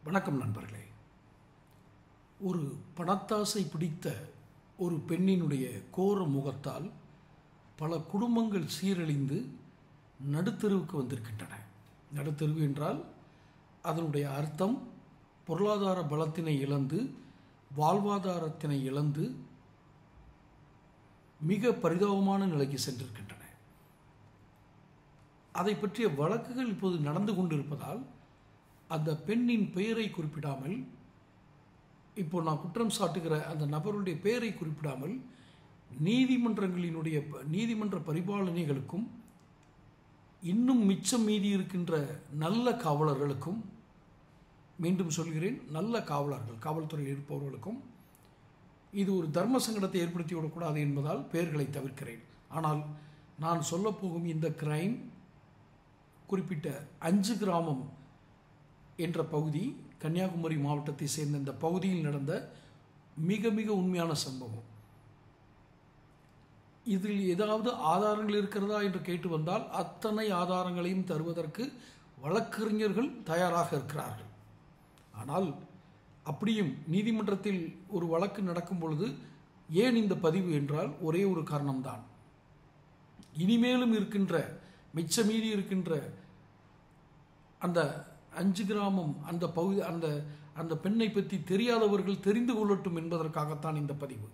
வணக்கம் நண்பர்களே. ஒரு பணத்தாசை பிடித்த ஒரு பெண்ணினுடைய கோர முகத்தால் பல குடும்பங்கள் சீரழிந்து நடுத்தெருவுக்கு வந்திருக்கின்றன. நடுத்தெருவு என்றால் அதனுடைய அர்த்தம் பொருளாதார பலத்தினை இழந்து வாழ்வாதாரத்தினை இழந்து மிக பரிதாபமான நிலைக்கு சென்றிருக்கின்றன. அதை பற்றிய வழக்குகள் இப்போது நடந்து கொண்டிருப்பதால் அந்த பெண்ணின் பெயரை குறிப்பிடாமல், இப்போ நான் குற்றம் சாட்டுகிற அந்த நபருடைய பெயரை குறிப்பிடாமல் நீதிமன்ற பரிபாலனைகளுக்கும் இன்னும் மிச்சம் மீதி இருக்கின்ற நல்ல காவலர்களுக்கும், மீண்டும் சொல்கிறேன், நல்ல காவலர்கள், காவல்துறையில் இருப்பவர்களுக்கும் இது ஒரு தர்ம சங்கடத்தை ஏற்படுத்தி விடக்கூடாது என்பதால் பெயர்களை தவிர்க்கிறேன். ஆனால் நான் சொல்லப்போகும் இந்த கிரைம் குறிப்பிட்ட 5 கிராமம் என்ற பகுதி, கன்னியாகுமரி மாவட்டத்தை சேர்ந்த இந்த பகுதியில் நடந்த மிக மிக உண்மையான சம்பவம். இதில் ஏதாவது ஆதாரங்கள் இருக்கிறதா என்று கேட்டு வந்தால் அத்தனை ஆதாரங்களையும் தருவதற்கு வழக்கறிஞர்கள் தயாராக இருக்கிறார்கள். ஆனால் அப்படியும் நீதிமன்றத்தில் ஒரு வழக்கு நடக்கும் பொழுது ஏன் இந்த பதிவு என்றால் ஒரே ஒரு காரணம்தான். இனிமேலும் இருக்கின்ற மிச்ச மீதி இருக்கின்ற அந்த 5 கிராமம் அந்த பகுதி அந்த பெண்ணை பற்றி தெரியாதவர்கள் தெரிந்து கொள்ளட்டும் என்பதற்காகத்தான் இந்த பதிவு.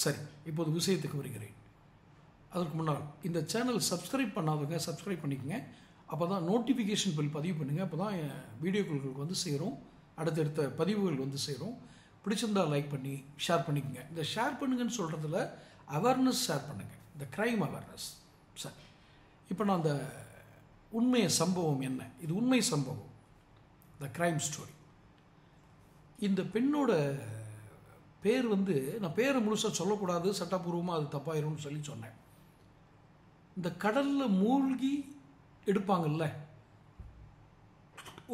சரி, இப்போது விஷயத்துக்கு வருகிறேன். அதற்கு முன்னால் இந்த சேனல் சப்ஸ்கிரைப் பண்ணாதவங்க சப்ஸ்கிரைப் பண்ணிக்கோங்க. அப்போ தான் நோட்டிஃபிகேஷன் பில் பதிவு பண்ணுங்கள். அப்போ தான் வீடியோக்களுக்கு வந்து சேரும், அடுத்தடுத்த பதிவுகள் வந்து சேரும். பிடிச்சிருந்தால் லைக் பண்ணி ஷேர் பண்ணிக்கோங்க. இந்த ஷேர் பண்ணுங்கன்னு சொல்கிறதுல அவேர்னஸ் ஷேர் பண்ணுங்கள், இந்த க்ரைம் அவேர்னஸ். சரி, இப்போ நான் அந்த உண்மை சம்பவம் என்ன, இது உண்மை சம்பவம், த கிரைம் ஸ்டோரி. இந்த பெண்ணோட பேர் வந்து, நான் பேரை முழுசாக சொல்லக்கூடாது, சட்டப்பூர்வமாக அது தப்பாயிரும்னு சொல்லி சொன்னேன். இந்த கடலில் மூழ்கி எடுப்பாங்கல்ல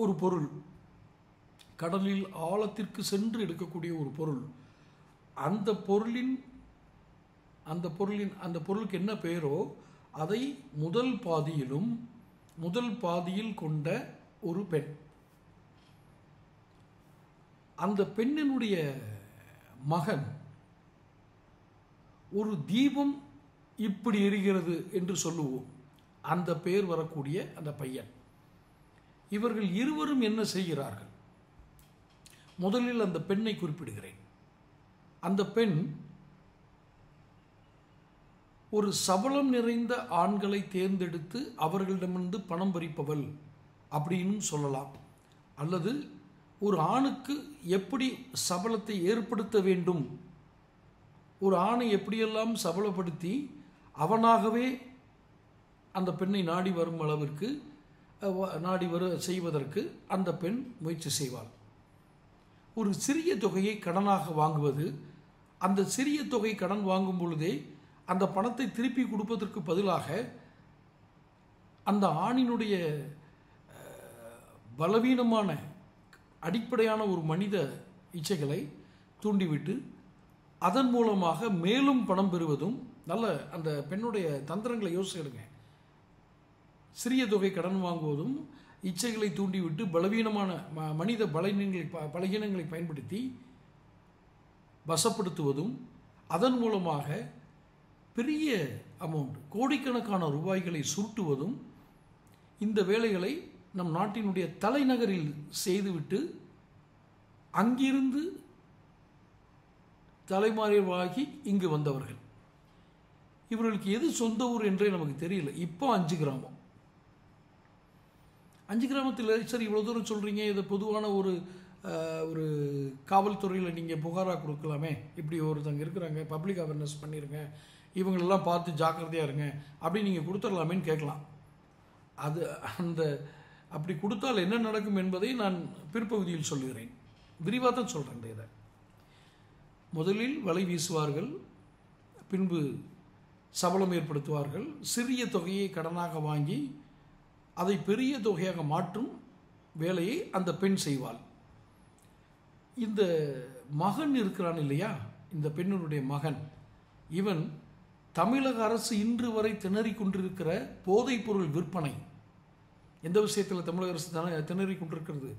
ஒரு பொருள், கடலில் ஆழத்திற்கு சென்று எடுக்கக்கூடிய ஒரு பொருள், அந்த பொருளுக்கு என்ன பெயரோ அதை முதல் பாதியில் கொண்ட ஒரு பெண். அந்த பெண்ணினுடைய மகன் ஒரு தீபம் இப்படி எரிகிறது என்று சொல்லுவோம், அந்த பெயர் வரக்கூடிய அந்த பையன். இவர்கள் இருவரும் என்ன செய்கிறார்கள்? முதலில் அந்த பெண்ணை குறிப்பிடுகிறேன். அந்த பெண் ஒரு சபலம் நிறைந்த ஆண்களை தேர்ந்தெடுத்து அவர்களிடமிருந்து பணம் பறிப்பவள் அப்படின்னு சொல்லலாம். அல்லது ஒரு ஆணுக்கு எப்படி சபலத்தை ஏற்படுத்த வேண்டும், ஒரு ஆணை எப்படியெல்லாம் சபலப்படுத்தி அவனாகவே அந்த பெண்ணை நாடி வரும் அளவிற்கு செய்வதற்கு அந்த பெண் முயற்சி செய்வாள். ஒரு சிறிய தொகையை கடனாக வாங்குவது, அந்த சிறிய தொகை கடன் வாங்கும் பொழுதே அந்த பணத்தை திருப்பி கொடுப்பதற்கு பதிலாக அந்த ஆணினுடைய பலவீனமான அடிப்படையான ஒரு மனித இச்சைகளை தூண்டிவிட்டு அதன் மூலமாக மேலும் பணம் பெறுவதும். நல்ல அந்த பெண்ணுடைய தந்திரங்களை யோசிச்சிடுங்க. சிறிய தொகை கடன் வாங்குவதும், இச்சைகளை தூண்டிவிட்டு பலவீனமான மனித பலகீனங்களை பயன்படுத்தி வசப்படுத்துவதும், அதன் மூலமாக பெரிய அமௌண்ட், கோடிக்கணக்கான ரூபாய்களை சுருட்டுவதும். இந்த வேலைகளை நம் நாட்டினுடைய தலைநகரில் செய்துவிட்டு அங்கிருந்து தலைமறைவாகி இங்கு வந்தவர்கள். இவர்களுக்கு எது சொந்த ஊர் என்றே நமக்கு தெரியல. இப்போ 5 கிராமம், 5 கிராமத்தில் சரி இவ்வளோ தூரம் சொல்கிறீங்க, இது பொதுவான ஒரு காவல்துறையில் நீங்கள் புகாராக கொடுக்கலாமே, இப்படி ஒருத்தங்க இருக்கிறாங்க, பப்ளிக் அவேர்னஸ் பண்ணிடுங்க, இவங்களெல்லாம் பார்த்து ஜாக்கிரதையாக இருங்க அப்படின்னு நீங்கள் கொடுத்துடலாமேன்னு கேட்கலாம். அப்படி கொடுத்தால் என்ன நடக்கும் என்பதை நான் பிற்பகுதியில் சொல்லுகிறேன், விரிவாக தான் சொல்கிறேன். இதை முதலில் வலை வீசுவார்கள், பின்பு சபலம் ஏற்படுத்துவார்கள், சிறிய தொகையை கடனாக வாங்கி அதை பெரிய தொகையாக மாற்றும் வேலையை அந்த பெண் செய்வாள். இந்த மகன் இருக்கிறான் இல்லையா, இந்த பெண்ணினுடைய மகன், இவன் தமிழக அரசு இன்று வரை திணறிக் கொண்டிருக்கிற போதைப்பொருள் விற்பனை, எந்த விஷயத்தில் தமிழக அரசு திணறிக் கொண்டிருக்கிறது?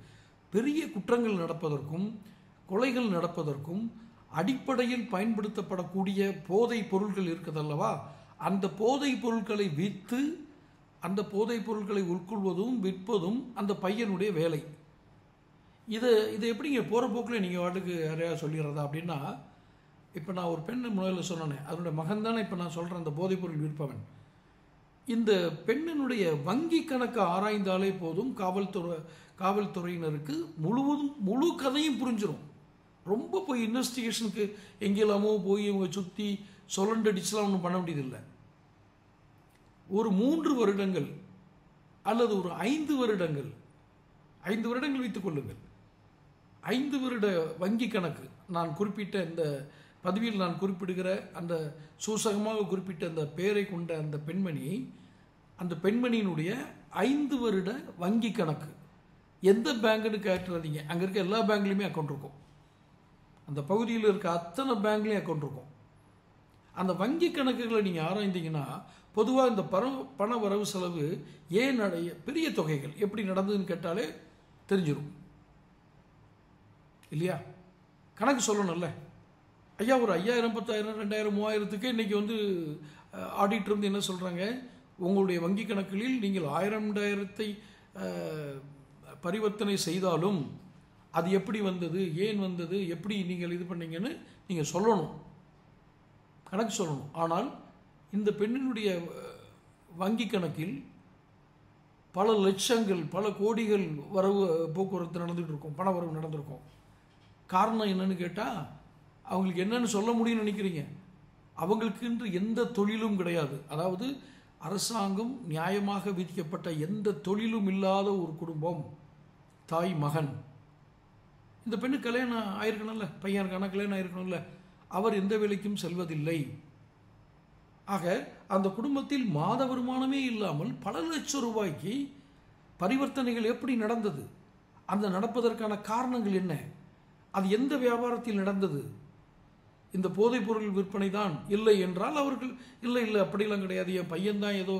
பெரிய குற்றங்கள் நடப்பதற்கும் கொலைகள் நடப்பதற்கும் அடிப்படையில் பயன்படுத்தப்படக்கூடிய போதைப் பொருட்கள் இருக்குதல்லவா, அந்த போதைப் பொருட்களை விற்று அந்த போதைப் பொருட்களை உட்கொள்வதும் விற்பதும் அந்த பையனுடைய வேலை. இதை எப்படிங்க போகிற போக்கில் நீங்கள் வாட்டுக்கு யாரையா சொல்லிடுறதா அப்படின்னா, இப்போ நான் ஒரு பெண்ணை முதல்ல சொன்னேன், அதனுடைய மகன் தானே இப்போ நான் சொல்கிறேன் அந்த போதைப்பொருள் விற்பவன். இந்த பெண்ணினுடைய வங்கி கணக்கை ஆராய்ந்தாலே போதும் காவல்துறையினருக்கு முழு கதையும் புரிஞ்சிடும். ரொம்ப போய் இன்வெஸ்டிகேஷனுக்கு எங்கெல்லாமோ போய் இவங்க சுற்றி சொலண்டடிச்சுலாம் ஒன்றும் பண்ண வேண்டியதில்லை. ஒரு 3 வருடங்கள் அல்லது ஒரு 5 வருடங்கள் வைத்துக் கொள்ளுங்கள். 5 வருட வங்கி கணக்கு நான் குறிப்பிட்ட இந்த பதிவில் நான் குறிப்பிடுகிற அந்த சூசகமாக குறிப்பிட்ட அந்த பெயரை கொண்ட அந்த பெண்மணியினுடைய 5 வருட வங்கி கணக்கு எந்த பேங்க்னு கேட்டுறாதீங்க. அங்கே இருக்க எல்லா பேங்க்லையுமே அக்கௌண்ட் இருக்கும். அந்த பகுதியில் இருக்க அத்தனை பேங்க்லேயும் அக்கௌண்ட் இருக்கும். அந்த வங்கி கணக்குகளை நீங்கள் ஆராய்ந்தீங்கன்னா பொதுவாக இந்த பண வரவு செலவு ஏன் பெரிய தொகைகள் எப்படி நடந்ததுன்னு கேட்டாலே தெரிஞ்சிடும் இல்லையா? கணக்கு சொல்லணும்ல. ஐயா ஒரு 5000 10,000 2000 3000க்கு இன்றைக்கி வந்து ஆடிட்டர் வந்து என்ன சொல்கிறாங்க, உங்களுடைய வங்கி கணக்குகளில் நீங்கள் 1000 2000 பரிவர்த்தனை செய்தாலும் அது எப்படி வந்தது, ஏன் வந்தது, எப்படி நீங்கள் இது பண்ணீங்கன்னு நீங்கள் சொல்லணும், கணக்கு சொல்லணும். ஆனால் இந்த பெண்ணினுடைய வங்கி கணக்கில் பல லட்சங்கள் பல கோடிகள் வரவு போக்குவரத்து நடந்துகிட்டு இருக்கும், பண வரவு நடந்திருக்கும். காரணம் என்னன்னு கேட்டால் அவங்களுக்கு என்னன்னு சொல்ல முடியும்னு நினைக்கிறீங்க? அவங்களுக்கு என்று எந்த தொழிலும் கிடையாது. அதாவது அரசாங்கம் நியாயமாக விதிக்கப்பட்ட எந்த தொழிலும் இல்லாத ஒரு குடும்பம், தாய் மகன். இந்த பெண்ணு கல்யாணம் ஆயிருக்கணும்ல, பையனுக்கான கல்யாணம் ஆயிருக்கணும்ல, அவர் எந்த வேலைக்கும் செல்வதில்லை. ஆக அந்த குடும்பத்தில் மாத வருமானமே இல்லாமல் பல லட்சம் ரூபாய்க்கு பரிவர்த்தனைகள் எப்படி நடந்தது, அந்த நடப்பதற்கான காரணங்கள் என்ன, அது எந்த வியாபாரத்தில் நடந்தது, இந்த போதைப்பொருள் விற்பனை தான் இல்லை என்றால் அவர்கள் இல்லை அப்படிலாம் கிடையாது, என் பையன்தான் ஏதோ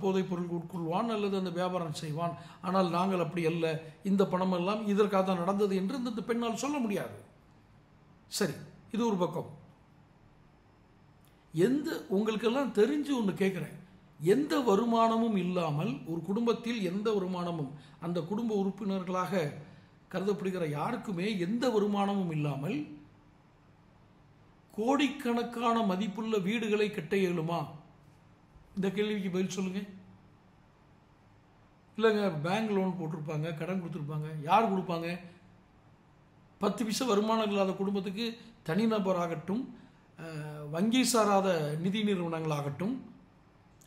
போதைப்பொருள் உட்கொள்வான் அல்லது அந்த வியாபாரம் செய்வான், ஆனால் நாங்கள் அப்படி அல்ல, இந்த பணமெல்லாம் இதற்காக தான் நடந்தது என்று இந்த பெண்ணால் சொல்ல முடியாது. சரி, இது ஒரு பக்கம். உங்களுக்கெல்லாம் தெரிஞ்சு ஒன்று கேட்குறேன், எந்த வருமானமும் இல்லாமல் ஒரு குடும்பத்தில் எந்த வருமானமும் அந்த குடும்ப உறுப்பினர்களாக கருதப்படுகிற யாருக்குமே எந்த வருமானமும் இல்லாமல் கோடிக்கணக்கான மதிப்புள்ள வீடுகளை கட்ட இயலுமா? இந்த கேள்விக்கு பதில் சொல்லுங்க. இல்லைங்க, பேங்க் லோன் போட்டிருப்பாங்க, கடன் கொடுத்துருப்பாங்க. யார் கொடுப்பாங்க? 10 பைசா வருமானம் இல்லாத குடும்பத்துக்கு தனிநபராகட்டும், வங்கி சாராத நிதி நிறுவனங்களாகட்டும்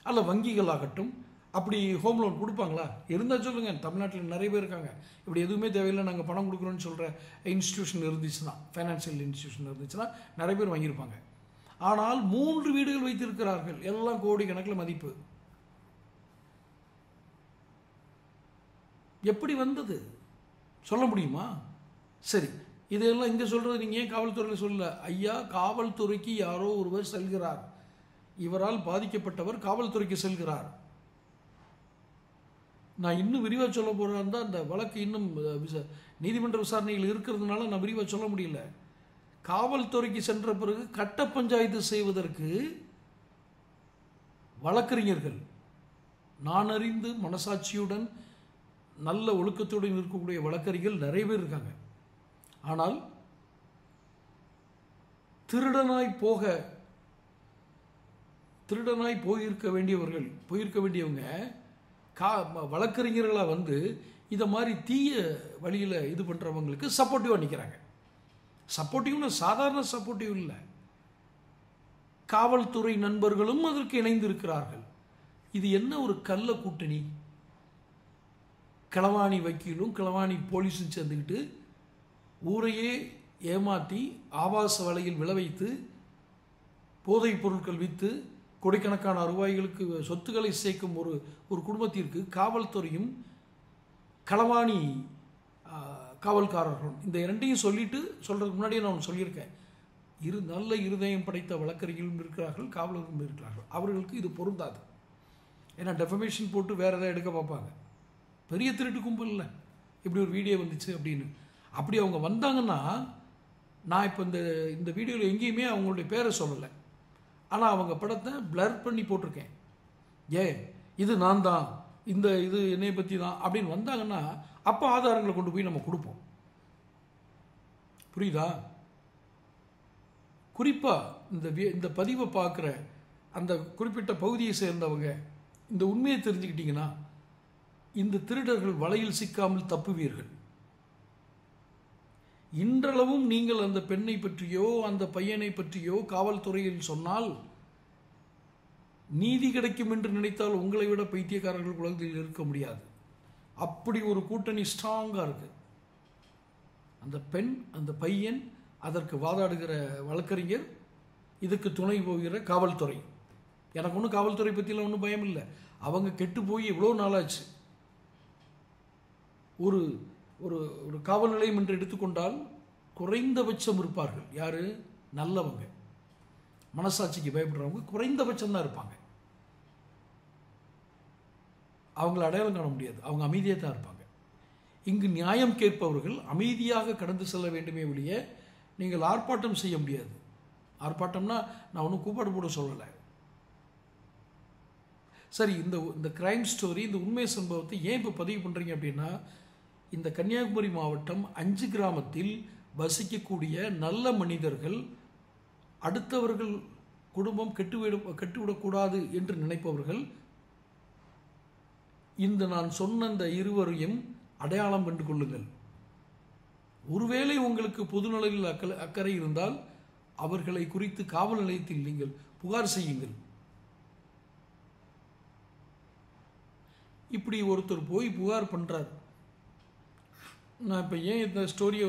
அல்ல வங்கிகளாகட்டும் அப்படி ஹோம் லோன் கொடுப்பாங்களா? இருந்தால் சொல்லுங்கள். தமிழ்நாட்டில் நிறைய பேர் இருக்காங்க, இப்படி எதுவுமே தேவையில்லை, நாங்கள் பணம் கொடுக்குறோன்னு சொல்கிற இன்ஸ்டிடியூஷன் இருந்துச்சுன்னா, ஃபைனான்சியல் இன்ஸ்டிடியூஷன் இருந்துச்சுன்னா நிறைய பேர் வாங்கியிருப்பாங்க. ஆனால் 3 வீடுகள் வைத்திருக்கிறார்கள், எல்லாம் கோடி கணக்கில் மதிப்பு. எப்படி வந்தது சொல்ல முடியுமா? சரி, இதெல்லாம் இங்கே சொல்கிறது நீங்கள் ஏன் காவல்துறையில் சொல்லல? ஐயா, காவல்துறைக்கு யாரோ ஒருவர் செல்கிறார், இவரால் பாதிக்கப்பட்டவர் காவல்துறைக்கு செல்கிறார். நான் இன்னும் விரிவாக சொல்ல போகிறேன் தான், அந்த வழக்கு இன்னும் நீதிமன்ற விசாரணையில் இருக்கிறதுனால நான் விரிவாக சொல்ல முடியல. காவல்துறைக்கு சென்ற பிறகு கட்ட பஞ்சாயத்து செய்வதற்கு வழக்கறிஞர்கள், நான் அறிந்து மனசாட்சியுடன் நல்ல ஒழுக்கத்துடன் இருக்கக்கூடிய வழக்கறிஞர்கள் நிறைய பேர் இருக்காங்க. ஆனால் திருடனாய் போயிருக்க வேண்டியவங்க வழக்கறிஞர்களாக வந்து இதை மாதிரி தீய வழியில் இது பண்ணுறவங்களுக்கு சப்போர்ட்டிவாக நிற்கிறாங்க. சப்போர்ட்டிவ்னு சாதாரண சப்போர்ட்டிவ் இல்லை, காவல்துறை நண்பர்களும் அதற்கு இணைந்து இருக்கிறார்கள். இது என்ன ஒரு கள்ள கூட்டணி? களவாணி வக்கீலும் களவாணி போலீஸும் சேர்ந்துக்கிட்டு ஊரையே ஏமாற்றி ஆபாச வலையில் விளைவித்து போதைப் பொருட்கள் விற்று கோடிக்கணக்கான ரூபாய்களுக்கு சொத்துக்களை சேர்க்கும் ஒரு குடும்பத்திற்கு காவல்துறையும் களவாணி காவல்காரர்களும், இந்த இரண்டையும் சொல்கிறதுக்கு முன்னாடியே நான் சொல்லியிருக்கேன், நல்ல இருதயம் படைத்த வழக்கறிஞர்களும் இருக்கிறார்கள், காவலர்களும் இருக்கிறார்கள். அவர்களுக்கு இது பொருந்தாது. ஏன்னா டெஃபமேஷன் போட்டு வேறு எதாவது எடுக்க பார்ப்பாங்க. பெரிய திருட்டு கும்பல் இல்லை, இப்படி ஒரு வீடியோ வந்துச்சு அப்படின்னு. அப்படி அவங்க வந்தாங்கன்னா, நான் இப்போ இந்த வீடியோவில் எங்கேயுமே அவங்களுடைய பேரை சொல்லலை, ஆனால் அவங்க படத்தை பிளர் பண்ணி போட்டிருக்கேன். இது நான் தான், இது என்னை பற்றி தான் அப்படின்னு வந்தாங்கன்னா, அப்போ ஆதாரங்களை கொண்டு போய் நம்ம கொடுப்போம். புரியுதா? குறிப்பாக இந்த பதிவை பார்க்குற அந்த குறிப்பிட்ட பகுதியை சேர்ந்தவங்க இந்த உண்மையை தெரிஞ்சுக்கிட்டீங்கன்னா, இந்த திருடர்கள் வலையில் சிக்காமல் தப்புவீர்கள். இன்றளவும் நீங்கள் அந்த பெண்ணை பற்றியோ அந்த பையனை பற்றியோ காவல்துறையில் சொன்னால் நீதி கிடைக்கும் என்று நினைத்தால் உங்களை விட பைத்தியக்காரர்கள் உலகத்தில் இருக்க முடியாது. அப்படி ஒரு கூட்டணி ஸ்ட்ராங்காக இருக்கு. அந்த பெண், அந்த பையன், அதற்கு வாதாடுகிற வழக்கறிஞர், இதுக்கு துணை போகிற காவல்துறை. எனக்கு ஒன்றும் காவல்துறை பற்றிலாம் ஒன்றும் பயம் இல்லை. அவங்க கெட்டு போய் எவ்வளோ நாளாச்சு. ஒரு ஒரு ஒரு காவல் நிலையம் என்று எடுத்துக்கொண்டால் குறைந்தபட்சம் இருப்பார்கள். யார்? நல்லவங்க, மனசாட்சிக்கு பயப்படுறவங்க குறைந்தபட்சம் தான் இருப்பாங்க. அவங்கள அடையாளம் காண முடியாது. அவங்க அமைதியாக தான் இருப்பாங்க. இங்கு நியாயம் கேட்பவர்கள் அமைதியாக கடந்து செல்ல வேண்டுமே ஒழிய நீங்கள் ஆர்ப்பாட்டம் செய்ய முடியாது. ஆர்ப்பாட்டம்னா நான் ஒன்றும் கூப்பாடு போட சொல்லலை. சரி, இந்த கிரைம் ஸ்டோரி, இந்த உண்மை சம்பவத்தை ஏன் இப்போ பதிவு பண்ணுறீங்க அப்படின்னா, இந்த கன்னியாகுமரி மாவட்டம் 5 கிராமத்தில் வசிக்கக்கூடிய நல்ல மனிதர்கள், அடுத்தவர்கள் குடும்பம் கெட்டுவிடக்கூடாது என்று நினைப்பவர்கள் இந்த நான் சொன்ன இந்த இருவரையும் அடையாளம் கண்டு கொள்ளுங்கள். ஒருவேளை உங்களுக்கு பொதுநலையில் அக்கறை இருந்தால் அவர்களை குறித்து காவல் நிலையத்தில் நீங்கள் புகார் செய்யுங்கள். இப்படி ஒருத்தர் போய் புகார் பண்ணுறார். நான் இப்போ ஏன் இந்த ஸ்டோரியை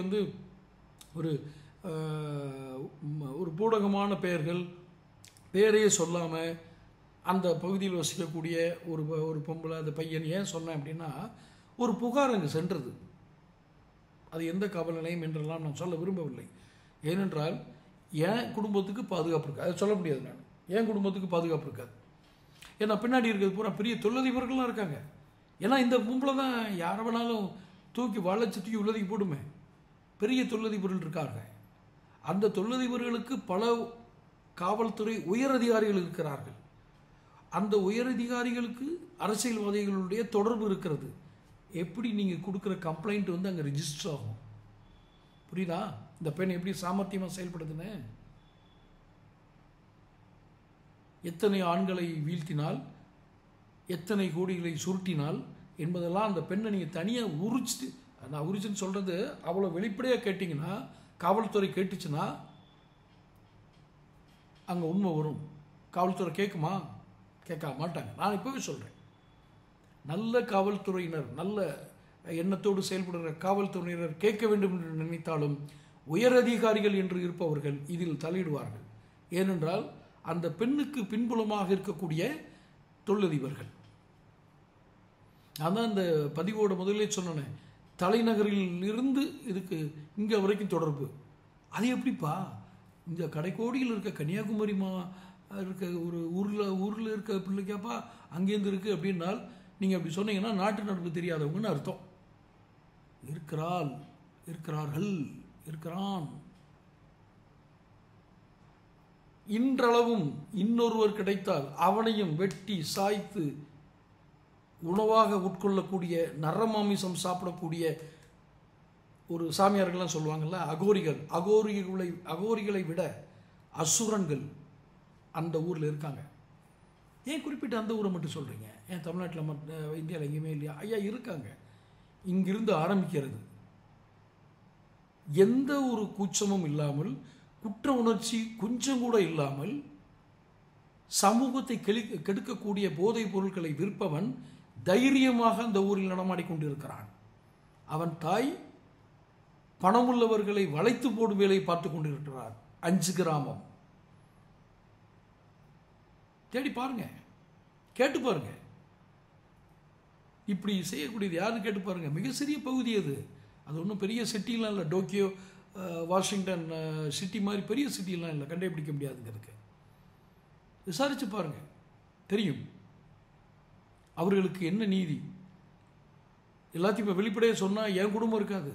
ஒரு பூடகமான பேரையே சொல்லாமல் அந்த பகுதியில் வசிக்கக்கூடிய ஒரு பொம்பளை, அந்த பையன் ஏன் சொன்னேன் அப்படின்னா, ஒரு புகார் அங்கே சென்றது. அது எந்த காவல் நிலையம் என்றெல்லாம் நான் சொல்ல விரும்பவில்லை. ஏனென்றால் என் குடும்பத்துக்கு பாதுகாப்பு இருக்காது, அதை சொல்ல முடியாது. நான் என் குடும்பத்துக்கு பாதுகாப்பு இருக்காது. ஏன்னா பின்னாடி இருக்கிறது பூரா பெரிய தொழிலதிபர்கள்லாம் இருக்காங்க. ஏன்னா இந்த பொம்பளை தான் யாரை வேணாலும் தூக்கி தூக்கி உள்ளதுக்கு போடுமே. பெரிய தொழிலதிபர்கள் இருக்காங்க. அந்த தொழிலதிபர்களுக்கு பல காவல்துறை உயரதிகாரிகள் இருக்கிறார்கள். அந்த உயரதிகாரிகளுக்கு அரசியல்வாதிகளுடைய தொடர்பு இருக்கிறது. எப்படி நீங்கள் கொடுக்குற கம்ப்ளைண்ட் அங்கே ரிஜிஸ்டர் ஆகும்? புரியுதா? இந்த பெண் எப்படி சாமர்த்தியமாக செயல்படுதுன்னு. எத்தனை ஆண்களை வீழ்த்தினால், எத்தனை கோடிகளை சுருட்டினால் என்பதெல்லாம் அந்த பெண்ணை நீங்கள் தனியாக உரிச்சிட்டு, நான் உரிச்சுன்னு சொல்கிறது அவ்வளோ வெளிப்படையாக கேட்டிங்கன்னா, காவல்துறை கேட்டுச்சுன்னா அங்கே உண்மை வரும். காவல்துறை கேட்குமா? கேட்க மாட்டாங்க. நான் இப்போவே சொல்கிறேன், நல்ல காவல்துறையினர், நல்ல எண்ணத்தோடு செயல்படுகிற காவல்துறையினர் கேட்க வேண்டும் என்று நினைத்தாலும் உயரதிகாரிகள் என்று இருப்பவர்கள் இதில் தலையிடுவார்கள். ஏனென்றால் அந்த பெண்ணுக்கு பின்புலமாக இருக்கக்கூடிய தொழிலதிபர்கள். அதான் இந்த பதிவோட முதலே சொன்னேன், தலைநகரில் இருந்து இதுக்கு இங்கே வரைக்கும் தொடர்பு. அது எப்படிப்பா? இந்த கடைக்கோடியில் இருக்க கன்னியாகுமரி இருக்க ஒரு ஊரில் இருக்க பிள்ளைக்காப்பா அங்கேருந்து இருக்குது அப்படின்னால், நீங்கள் அப்படி சொன்னீங்கன்னா நாட்டு நடப்பு தெரியாதவங்கன்னு அர்த்தம். இருக்கிறான். இன்றளவும் இன்னொருவர் கிடைத்தால் அவனையும் வெட்டி சாய்த்து உணவாக உட்கொள்ளக்கூடிய, நரமாமிசம் சாப்பிடக்கூடிய ஒரு சாமியார்கள்லாம் சொல்லுவாங்கள்ல, அகோரிகளை விட அசுரன்கள் அந்த ஊரில் இருக்காங்க. ஏன் குறிப்பிட்ட அந்த ஊரை மட்டும் சொல்கிறீங்க? ஏன் தமிழ்நாட்டில் மட்டும், இந்தியாவில் எங்கேயுமே இல்லையா? ஐயா, இருக்காங்க. இங்கிருந்து ஆரம்பிக்கிறது. எந்த ஒரு கூச்சமும் இல்லாமல், குற்ற உணர்ச்சி கொஞ்சம் கூட இல்லாமல் சமூகத்தை கெடுக்கக்கூடிய போதைப் பொருட்களை விற்பவன் தைரியமாக அந்த ஊரில் நடமாடிக்கொண்டிருக்கிறான். அவன் தாய் பணமுள்ளவர்களை வளைத்து போடும் வேலையை பார்த்து கொண்டிருக்கிறார். 5 கிராமம். தேடி பாருங்க, கேட்டு பாருங்க. இப்படி செய்யக்கூடியது யாருன்னு கேட்டு பாருங்க. மிக சிறிய பகுதி அது. அது ஒன்றும் பெரிய சிட்டிலாம் இல்லை. டோக்கியோ, வாஷிங்டன் சிட்டி மாதிரி பெரிய சிட்டிலாம் இல்லை. கண்டுபிடிக்க முடியாதுங்கிறதுக்கு விசாரிச்சு பாருங்க, தெரியும் அவர்களுக்கு என்ன நீதி. எல்லாத்தையும் இப்போ வெளிப்படையாக சொன்னால் என் குடும்பம் இருக்காது,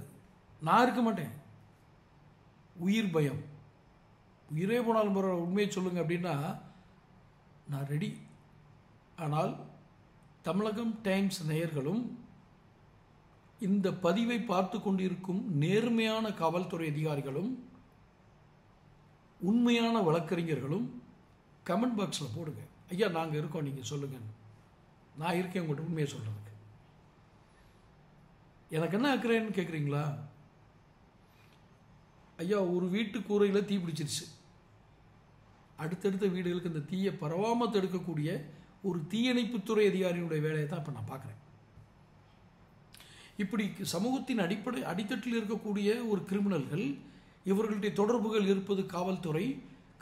நான் இருக்க மாட்டேன். உயிர் பயம், உயிரே போனாலும் பரவாயில்ல உண்மையை சொல்லுங்கள் அப்படின்னா நான் ரெடி. ஆனால் தமிழகம் டைம்ஸ் நேயர்களும் இந்த பதிவை பார்த்து கொண்டிருக்கும் நேர்மையான காவல்துறை அதிகாரிகளும் உண்மையான வழக்கறிஞர்களும் கமெண்ட் பாக்ஸில் போடுங்க, ஐயா நாங்கள் இருக்கோம், நீங்கள் சொல்லுங்கள், நான் இருக்கேன் உங்கள்கிட்ட உண்மையை சொல்கிறதுக்கு. எனக்கு என்ன ஆக்குறேன்னு கேட்குறீங்களா? ஐயா ஒரு வீட்டு கூரையில் தீ பிடிச்சிருச்சு, அடுத்தடுத்த வீடுகளுக்கு இந்த தீயை பரவாமல் தடுக்கக்கூடிய ஒரு தீயணைப்புத்துறை அதிகாரியினுடைய வேலையை தான் இப்போ நான் பார்க்குறேன். இப்படி சமூகத்தின் அடித்தட்டில் இருக்கக்கூடிய ஒரு கிரிமினல்கள், இவர்களுடைய தொடர்புகள் இருப்பது காவல்துறை,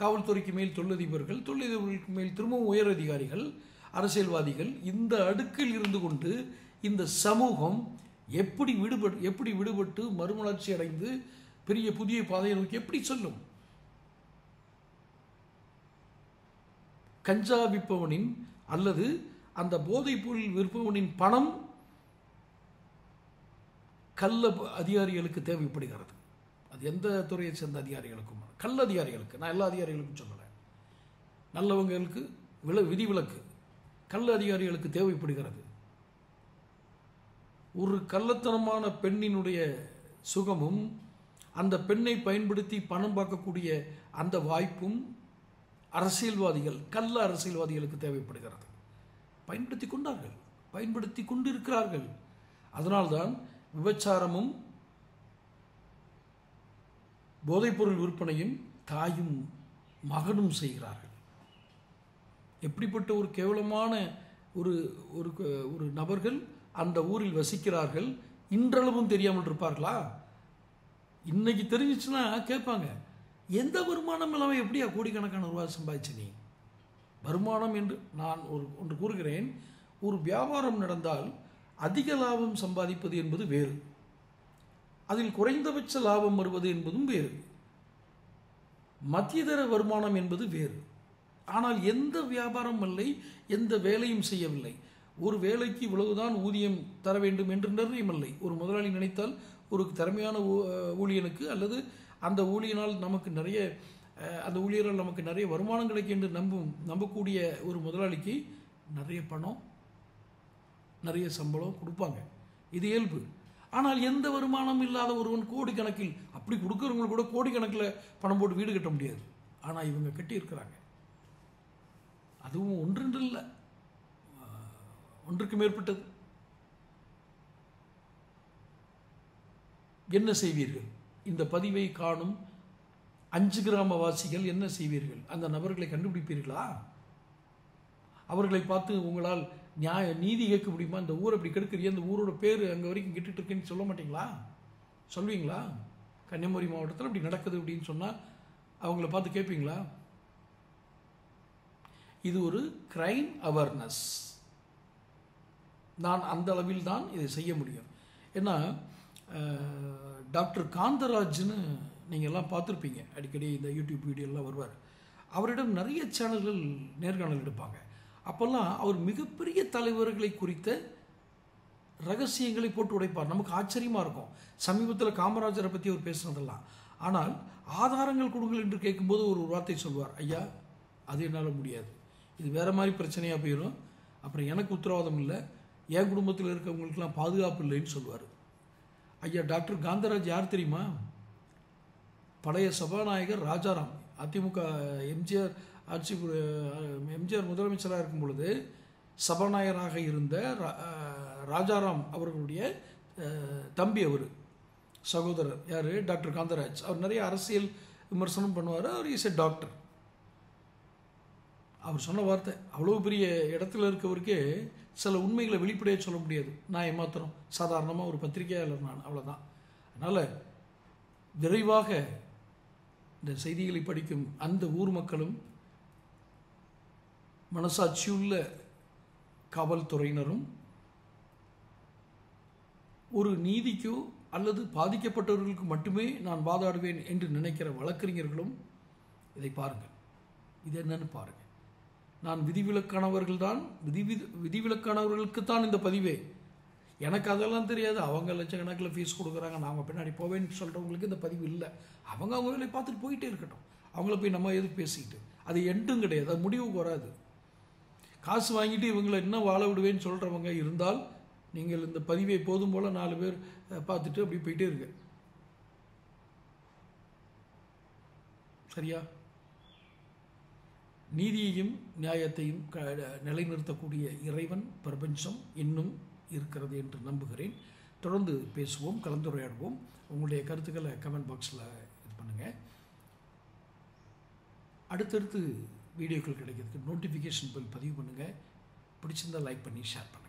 காவல்துறைக்கு மேல் தொழிலதிபர்கள், தொழிலதிபர்களுக்கு மேல் திரும்பவும் உயர் அதிகாரிகள், அரசியல்வாதிகள், இந்த அடுக்கில் இருந்து கொண்டு இந்த சமூகம் எப்படி விடுபட்டு மறுமலர்ச்சி அடைந்து பெரிய புதிய பாதையை நோக்கி எப்படி சொல்லும்? கஞ்சா விற்பவனின் அல்லது அந்த போதைப் பொருள் விற்பவனின் பணம் கள்ள அதிகாரிகளுக்கு தேவைப்படுகிறது. அது எந்த துறையை சேர்ந்த அதிகாரிகளுக்கும், கள்ள அதிகாரிகளுக்கு, நான் எல்லா அதிகாரிகளுக்கும் சொல்லலை, நல்லவங்களுக்கு விதிவிலக்கு, கள்ள அதிகாரிகளுக்கு தேவைப்படுகிறது. ஒரு கள்ளத்தனமான பெண்ணினுடைய சுகமும் அந்த பெண்ணை பயன்படுத்தி பணம் பார்க்கக்கூடிய அந்த வாய்ப்பும் அரசியல்வாதிகள், கள்ள அரசியல்வாதிகளுக்கு தேவைப்படுகிறது. பயன்படுத்தி கொண்டிருக்கிறார்கள். அதனால்தான் விபச்சாரமும் போதைப்பொருள் விற்பனையும் தாயும் மகனும் செய்கிறார்கள். எப்படிப்பட்ட ஒரு கேவலமான ஒரு நபர்கள் அந்த ஊரில் வசிக்கிறார்கள், இன்றளவும் தெரியாமல் இருப்பார்களா? இன்னைக்கு தெரிஞ்சிச்சுன்னா கேட்பாங்க, எந்த வருமானம் இல்லாமல் எப்படியா கோடிக்கணக்கான ரூபாய் சம்பாதிச்சு நீ? வருமானம் என்று நான் ஒன்று கூறுகிறேன். ஒரு வியாபாரம் நடந்தால் அதிக லாபம் சம்பாதிப்பது என்பது வேறு, அதில் குறைந்தபட்ச லாபம் வருவது என்பதும் வேறு, மத்தியதர வருமானம் என்பது வேறு. ஆனால் எந்த வியாபாரம் இல்லை, எந்த வேலையும் செய்யவில்லை. ஒரு வேலைக்கு இவ்வளவுதான் ஊதியம் தர வேண்டும் என்று நிர்ணயம் இல்லை. ஒரு முதலாளி நினைத்தால் ஒரு திறமையான ஊழியனுக்கு அல்லது அந்த ஊழியனால் நமக்கு நிறைய வருமானம் கிடைக்கும் என்று நம்பக்கூடிய ஒரு முதலாளிக்கு நிறைய பணம், நிறைய சம்பளம் கொடுப்பாங்க. இது இயல்பு. ஆனால் எந்த வருமானம் இல்லாத ஒருவன் கோடிக்கணக்கில், அப்படி கொடுக்குறவங்க கூட கோடிக்கணக்கில் பணம் போட்டு வீடு கட்ட முடியாது. ஆனால் இவங்க கட்டி இருக்கிறாங்க. அதுவும் ஒன்றென்று இல்லை, ஒன்றுக்கு மேற்பட்டது. என்ன செய்வீர்கள்? இந்த பதிவை காணும் 5 கிராமவாசிகள் என்ன செய்வீர்கள்? அந்த நபர்களை கண்டுபிடிப்பீர்களா? அவர்களை பார்த்து உங்களால் நீதி கேட்க முடியுமா? இந்த ஊரை அப்படி கெடுக்கிறிய, இந்த ஊரோட பேர் அங்கே வரைக்கும் கெட்டுட்டு இருக்குன்னு சொல்ல மாட்டீங்களா? சொல்வீங்களா? கன்னியாகுமரி மாவட்டத்தில் அப்படி நடக்குது அப்படின்னு சொன்னால் அவங்கள பார்த்து கேட்பீங்களா? இது ஒரு கிரைம் அவேர்னஸ். நான் அந்த அளவில் தான் இதை செய்ய முடியும். ஏன்னா டாக்டர் காந்தராஜ்னு நீங்கள் எல்லாம் பார்த்துருப்பீங்க, அடிக்கடி இந்த யூடியூப் வீடியோலாம் வருவார். அவரிடம் நிறைய சேனல்கள் நேர்காணல் எடுப்பாங்க. அப்போல்லாம் அவர் மிகப்பெரிய தலைவர்களை குறித்த ரகசியங்களை போட்டு உடைப்பார். நமக்கு ஆச்சரியமாக இருக்கும். சமீபத்தில் காமராஜரை பற்றி அவர் பேசுனதெல்லாம். ஆனால் ஆதாரங்கள் கொடுங்கள் என்று கேட்கும்போது ஒரு வார்த்தை சொல்வார், ஐயா அது என்னால் முடியாது, இது வேறு மாதிரி பிரச்சனையாக போயிடும், அப்புறம் எனக்கு உத்தரவாதம் இல்லை, என் குடும்பத்தில் இருக்கவங்களுக்கெல்லாம் பாதுகாப்பு இல்லைன்னு சொல்லுவார். ஐயா டாக்டர் காந்தராஜ் யார் தெரியுமா? பழைய சபாநாயகர் ராஜாராம். அதிமுக எம்ஜிஆர் முதலமைச்சராக இருக்கும் பொழுது சபாநாயகராக இருந்த ராஜாராம் அவர்களுடைய தம்பி, அவர் சகோதரர். யார்? டாக்டர் காந்தராஜ். அவர் நிறைய அரசியல் விமர்சனம் பண்ணுவார். அவர் இஸ் எ டாக்டர். அவர் சொன்ன வார்த்தை, அவ்வளோ பெரிய இடத்துல இருக்கவருக்கே சில உண்மைகளை வெளிப்படையாக சொல்ல முடியாது. நான் ஏமாத்திரம் சாதாரணமாக ஒரு பத்திரிகையாளர், நான் அவ்வளோதான். அதனால் விரைவாக இந்த செய்திகளை படிக்கும் அந்த ஊர் மக்களும் மனசாட்சியுள்ள காவல்துறையினரும் ஒரு நீதிக்கோ அல்லது பாதிக்கப்பட்டவர்களுக்கு மட்டுமே நான் வாதாடுவேன் என்று நினைக்கிற வழக்கறிஞர்களும் இதை பாருங்கள். இது என்னன்னு பாருங்கள். நான் விதிவிலக்கானவர்களுக்குத்தான் இந்த பதிவே. எனக்கு அதெல்லாம் தெரியாது, அவங்க லட்சக்கணக்கில் ஃபீஸ் கொடுக்குறாங்க, நாங்கள் பின்னாடி போவேன்னு சொல்கிறவங்களுக்கு இந்த பதிவு இல்லை. அவங்க வேலையை பார்த்துட்டு போயிட்டே இருக்கட்டும். அவங்கள போய் நம்ம எதுக்கு பேசிக்கிட்டு, அது எண்டும் கிடையாது, அது முடிவுக்கு வராது. காசு வாங்கிட்டு இவங்களை இன்னும் வாழ விடுவேன்னு சொல்கிறவங்க இருந்தால் நீங்கள் இந்த பதிவை போதும் போல் 4 பேர் பார்த்துட்டு அப்படி போயிட்டே இருங்க. சரியா? நீதியையும் நியாயத்தையும் நிலைநிறுத்தக்கூடிய இறைவன், பிரபஞ்சம் இன்னும் இருக்கிறது என்று நம்புகிறேன். தொடர்ந்து பேசுவோம், கலந்துரையாடுவோம். உங்களுடைய கருத்துக்களை கமெண்ட் பாக்ஸில் இது பண்ணுங்கள். அடுத்தடுத்து வீடியோக்கள் கிடைக்கிறதுக்கு நோட்டிஃபிகேஷன் பில் பதிவு பண்ணுங்கள். பிடிச்சிருந்தால் லைக் பண்ணி ஷேர் பண்ணுங்கள்.